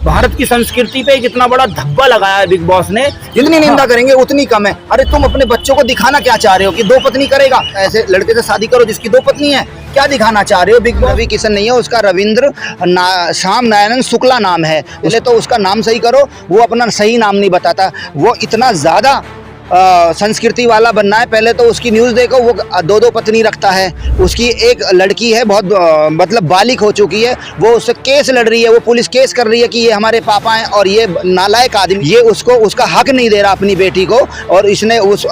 भारत की संस्कृति पे कितना बड़ा धब्बा लगाया है बिग बॉस ने। जितनी निंदा करेंगे उतनी कम है। अरे तुम अपने बच्चों को दिखाना क्या चाह रहे हो कि दो पत्नी करेगा? ऐसे लड़के से शादी करो जिसकी दो पत्नी है, क्या दिखाना चाह रहे हो? बिग बॉस रवि किशन नहीं है, उसका रविंद्र श्याम नारायण शुक्ला नाम है। पहले तो उसका नाम सही करो, वो अपना सही नाम नहीं बताता। वो इतना ज़्यादा संस्कृति वाला बनना है। पहले तो उसकी न्यूज़ देखो, वो दो दो पत्नी रखता है। उसकी एक लड़की है बहुत मतलब बालिग हो चुकी है, वो उससे केस लड़ रही है, वो पुलिस केस कर रही है कि ये हमारे पापा हैं और ये नालायक आदमी, ये उसको उसका हक नहीं दे रहा अपनी बेटी को। और इसने उस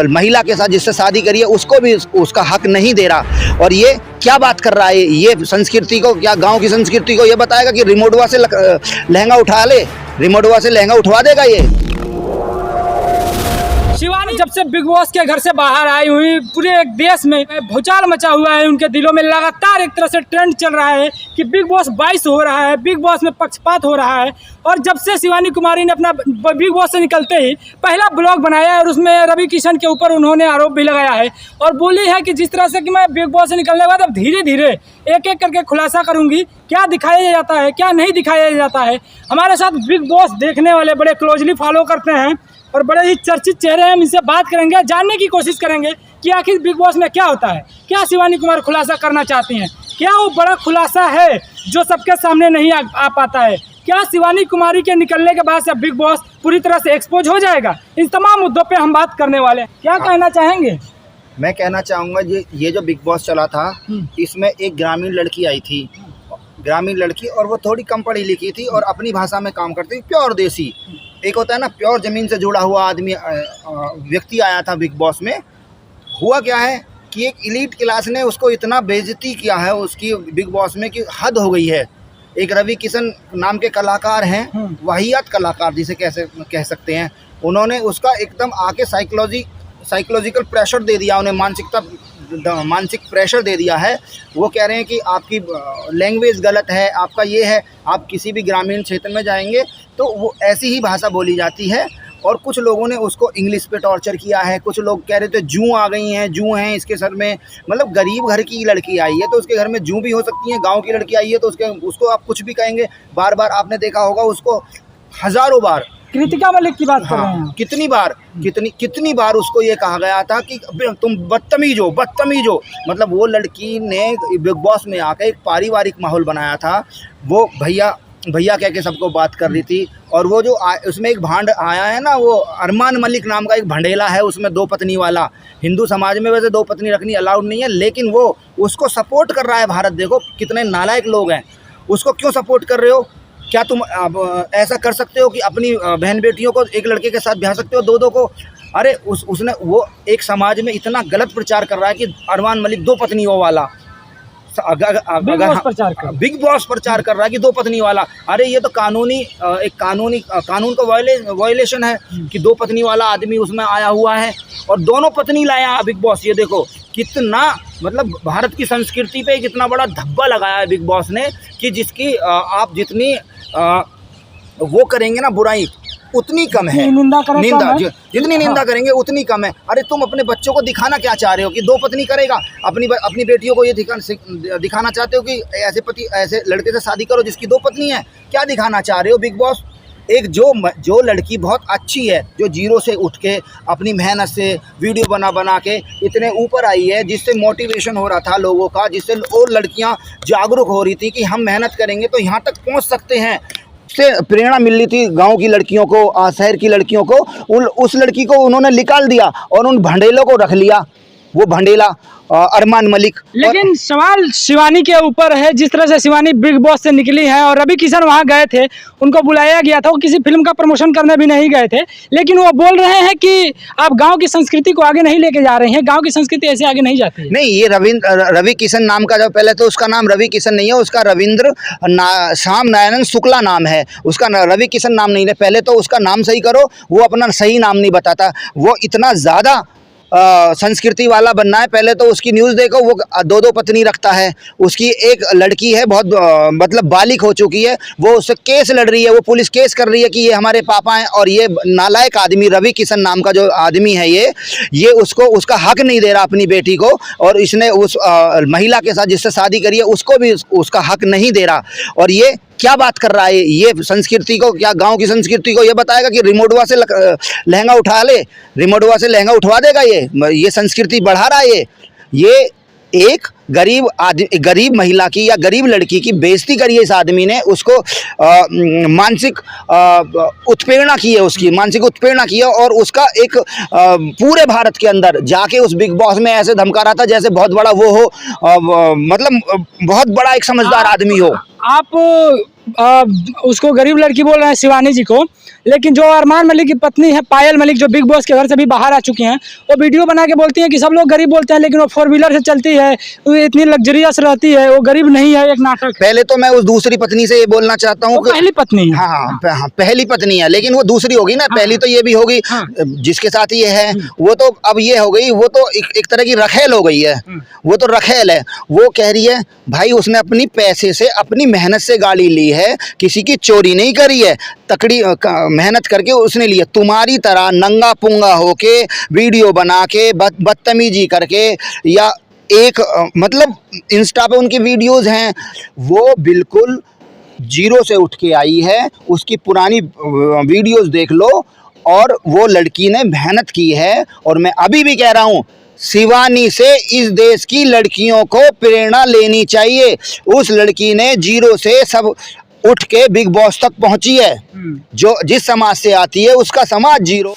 महिला के साथ जिससे शादी करी है उसको भी उसका हक नहीं दे रहा। और ये क्या बात कर रहा है? ये संस्कृति को, क्या गाँव की संस्कृति को ये बताएगा कि रिमोटवा से लहंगा उठा ले, रिमोटवा से लहंगा उठवा देगा ये? शिवानी जब से बिग बॉस के घर से बाहर आई हुई, पूरे एक देश में भूचाल मचा हुआ है। उनके दिलों में लगातार एक तरह से ट्रेंड चल रहा है कि बिग बॉस 22 हो रहा है, बिग बॉस में पक्षपात हो रहा है। और जब से शिवानी कुमारी ने अपना बिग बॉस से निकलते ही पहला ब्लॉग बनाया है और उसमें रवि किशन के ऊपर उन्होंने आरोप भी लगाया है और बोली है कि जिस तरह से कि मैं बिग बॉस से निकलने के बाद अब धीरे धीरे एक एक करके खुलासा करूंगी क्या दिखाया जाता है, क्या नहीं दिखाया जाता है। हमारे साथ बिग बॉस देखने वाले बड़े क्लोजली फॉलो करते हैं और बड़े ही चर्चित चेहरे हैं। हम इनसे बात करेंगे, जानने की कोशिश करेंगे कि आखिर बिग बॉस में क्या होता है, क्या शिवानी कुमार खुलासा करना चाहती हैं, क्या वो बड़ा खुलासा है जो सबके सामने नहीं आ पाता है, क्या शिवानी कुमारी के निकलने के बाद से बिग बॉस पूरी तरह से एक्सपोज हो जाएगा। इन तमाम मुद्दों पे हम बात करने वाले हैं। क्या कहना चाहेंगे? मैं कहना चाहूँगा ये जो बिग बॉस चला था, इसमें एक ग्रामीण लड़की आई थी, ग्रामीण लड़की, और वो थोड़ी कम पढ़ी लिखी थी और अपनी भाषा में काम करती थी, प्योर देसी। एक होता है ना प्योर ज़मीन से जुड़ा हुआ आदमी, व्यक्ति आया था बिग बॉस में। हुआ क्या है कि एक एलीट क्लास ने उसको इतना बेइज्जती किया है उसकी बिग बॉस में कि हद हो गई है। एक रवि किशन नाम के कलाकार हैं, वाहियात कलाकार जिसे कह सकते हैं, उन्होंने उसका एकदम आके साइकोलॉजिकल प्रेशर दे दिया, उन्हें मानसिक प्रेशर दे दिया है। वो कह रहे हैं कि आपकी लैंग्वेज गलत है, आपका ये है। आप किसी भी ग्रामीण क्षेत्र में जाएंगे तो वो ऐसी ही भाषा बोली जाती है। और कुछ लोगों ने उसको इंग्लिश पे टॉर्चर किया है। कुछ लोग कह रहे थे जूं आ गई हैं, जूं हैं इसके सर में। मतलब गरीब घर की लड़की आई है तो उसके घर में जूं भी हो सकती हैं, गाँव की लड़की आई है तो उसको आप कुछ भी कहेंगे। बार बार आपने देखा होगा उसको हज़ारों बार, कृतिका मलिक की बात कर रहे हैं, कितनी बार उसको ये कहा गया था कि तुम बदतमीज हो। मतलब वो लड़की ने बिग बॉस में आकर एक पारिवारिक माहौल बनाया था। वो भैया कह के सबको बात कर रही थी। और वो जो उसमें एक भांड आया है ना, वो अरमान मलिक नाम का एक भंडेला है, उसमें दो पत्नी वाला। हिंदू समाज में वैसे दो पत्नी रखनी अलाउड नहीं है, लेकिन वो उसको सपोर्ट कर रहा है। भारत देखो कितने नालायक लोग हैं, उसको क्यों सपोर्ट कर रहे हो? क्या तुम ऐसा कर सकते हो कि अपनी बहन बेटियों को एक लड़के के साथ ब्याह सकते हो, दो को? अरे उसने वो एक समाज में इतना गलत प्रचार कर रहा है कि अरमान मलिक दो पत्नियों वाला बिग बॉस प्रचार कर रहा है कि दो पत्नी वाला। अरे ये तो कानून का वायलेशन है कि दो पत्नी वाला आदमी उसमें आया हुआ है और दोनों पत्नी लाया बिग बॉस। ये देखो कितना, मतलब भारत की संस्कृति पे कितना बड़ा धब्बा लगाया है बिग बॉस ने कि जिसकी आप जितनी वो करेंगे ना बुराई उतनी कम है, जितनी निंदा करेंगे उतनी कम है। अरे तुम अपने बच्चों को दिखाना क्या चाह रहे हो कि दो पत्नी करेगा? अपनी बेटियों को ये दिखाना चाहते हो कि ऐसे लड़के से शादी करो जिसकी दो पत्नी है? क्या दिखाना चाह रहे हो बिग बॉस? एक जो लड़की बहुत अच्छी है, जो जीरो से उठ के अपनी मेहनत से वीडियो बना के इतने ऊपर आई है, जिससे मोटिवेशन हो रहा था लोगों का, जिससे और लड़कियां जागरूक हो रही थी कि हम मेहनत करेंगे तो यहाँ तक पहुँच सकते हैं, से प्रेरणा मिल रही थी गांव की लड़कियों को, शहर की लड़कियों को। उस लड़की को उन्होंने निकाल दिया और उन भंडेलों को रख लिया, वो भंडेला अरमान मलिक। लेकिन सवाल शिवानी के ऊपर है, जिस तरह से शिवानी बिग बॉस से निकली है और रवि किशन वहां गए थे, उनको बुलाया गया था, वो किसी फिल्म का प्रमोशन करने भी नहीं गए थे, लेकिन वो बोल रहे हैं कि आप गांव की संस्कृति को आगे नहीं लेके जा रहे हैं, गांव की संस्कृति ऐसे आगे नहीं जाती है। नहीं, ये रवि किशन नाम का, जो पहले तो उसका नाम रवि किशन नहीं है, उसका रविंद्र श्याम नारायण शुक्ला नाम है, उसका रवि किशन नाम नहीं है। पहले तो उसका नाम सही करो, वो अपना सही नाम नहीं बताता। वो इतना ज़्यादा संस्कृति वाला बनना है। पहले तो उसकी न्यूज़ देखो, वो दो दो पत्नी रखता है। उसकी एक लड़की है बहुत मतलब बालिग हो चुकी है, वो उससे केस लड़ रही है, वो पुलिस केस कर रही है कि ये हमारे पापा हैं और ये नालायक आदमी रवि किशन नाम का जो आदमी है ये उसको उसका हक नहीं दे रहा अपनी बेटी को। और इसने उस महिला के साथ जिससे शादी करी है उसको भी उसका हक नहीं दे रहा। और ये क्या बात कर रहा है ये संस्कृति को, क्या गांव की संस्कृति को ये बताएगा कि रिमोटवा से लहंगा उठा ले, रिमोटवा से लहंगा उठवा देगा? ये संस्कृति बढ़ा रहा है। ये एक गरीब महिला की या गरीब लड़की की बेइज्जती करी है इस आदमी ने, उसको मानसिक उत्प्रेरणा की है, उसकी मानसिक उत्प्रेरणा की है, और उसका एक पूरे भारत के अंदर जाके उस बिग बॉस में ऐसे धमका रहा था जैसे बहुत बड़ा वो हो, मतलब बहुत बड़ा एक समझदार आदमी हो। आप उसको गरीब लड़की बोल रहे हैं, शिवानी जी को, लेकिन जो अरमान मलिक की पत्नी है पायल मलिक, जो बिग बॉस के घर से भी बाहर आ चुकी हैं, वो वीडियो बना के बोलती हैं कि सब लोग गरीब बोलते हैं लेकिन वो 4 व्हीलर से चलती है, वो इतनी लग्जरियस रहती है, वो गरीब नहीं है, एक नाटक। पहले तो मैं उस दूसरी पत्नी से ये बोलना चाहता हूँ, पहली पत्नी है। हाँ, पहली पत्नी है, लेकिन वो दूसरी होगी ना। पहली तो ये भी होगी, जिसके साथ ये है वो तो अब ये हो गई, वो तो एक तरह की रखेल हो गई है, वो तो रखेल है। वो कह रही है भाई उसने अपनी पैसे से, अपनी मेहनत से गाड़ी ली है, किसी की चोरी नहीं करी है, तकड़ी मेहनत करके उसने लिया। तुम्हारी तरह नंगा पुंगा होके वीडियो बना के बदतमीजी करके, या एक मतलब इंस्टा पे उनकी वीडियोस हैं, वो बिल्कुल जीरो से उठ के आई है। उसकी पुरानी वीडियोस देख लो, और वो लड़की ने मेहनत की है। और मैं अभी भी कह रहा हूँ, शिवानी से इस देश की लड़कियों को प्रेरणा लेनी चाहिए। उस लड़की ने जीरो से सब उठ के बिग बॉस तक पहुंची है। जो जिस समाज से आती है उसका समाज जीरो।